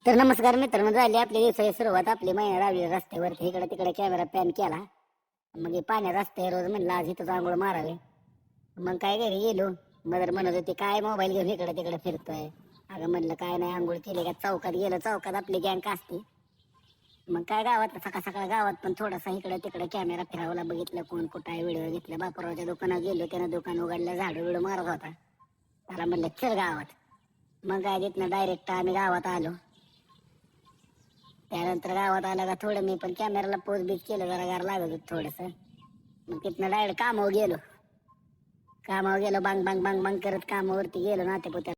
तर नमस्कार मित्रांनो, झाली आपली दिवसाची सुरुवात. आपली महिना रावली रस्त्यावरती इकडे तिकडे कॅमेरा पॅन केला. मग हे पाण्या रस्ते रोज म्हणलं आज इथं आंघोळ मारावे. मग काय घरी गेलो. मदर म्हणत होती काय मोबाईल घेऊन इकडे तिकडे फिरतोय. अगं म्हणलं काय नाही, आंघोळ केली का चौकात गेलं. चौकात आपली गँग असते. मग काय गावात सकाळ सकाळ गावात पण थोडासा इकडे तिकडे कॅमेरा फिरावला, बघितलं कोण कुठं आहे. व्हिडिओ घेतलं. बापरावच्या दुकानात गेलो, त्यानं दुकान उघडलं, झाडू बिडू मारत होता. त्याला म्हणलं चल गावात. मग काय तिथनं डायरेक्ट आम्ही गावात आलो. त्यानंतर गावात आला का थोडं मी पण कॅमेराला पोज बीज केलं, जरा गार लागत होत थोडस. मग तिथनं डायरेक्ट कामावर गेलो बांग बांग बांग बांग करत कामावरती गेलो नातेपुत्यात.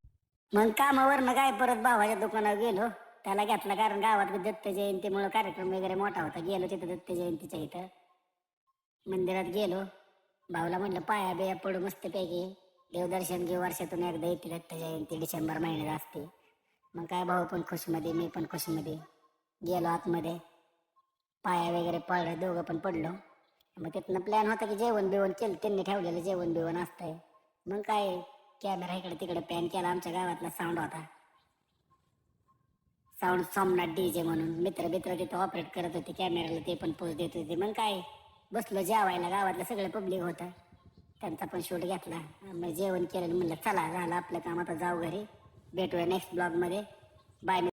मग कामावरनं काय परत भावाच्या दुकानावर गेलो. त्याला घेतला कारण गावात दत्त जयंतीमुळे कार्यक्रम वगैरे मोठा होता. गेलो तिथं दत्त जयंतीच्या इथं मंदिरात गेलो. भाऊला म्हणलं पाया बिया पडू मस्तपैकी, देवदर्शन घेऊ. वर्षातून एकदा येते दत्त जयंती, डिसेंबर महिन्यात असते. मग काय भाऊ पण खुशमध्ये, मी पण खुशमध्ये. गेलो आतमध्ये, पाया वगैरे पडलं, दोघं पण पडलो. मग तिथनं प्लॅन होता की जेवण बिवण केलं, त्यांनी ठेवलेलं जेवण बिवण असतंय. मग काय कॅमेरा इकडे तिकडे पॅन केला. आमच्या गावातला साऊंड होता, साऊंड सोमनाथ डीजे म्हणून. मित्र तिथं ऑपरेट करत होते कॅमेराला, ते पण पोच देत होते. मग काय बसलो जेवायला. गावातलं सगळं पब्लिक होतं, त्यांचा पण शूट घेतला. मग जेवण केलं. म्हणलं चला झालं आपलं काम, आता जाऊ घरी. भेटूया नेक्स्ट ब्लॉगमध्ये. बाय.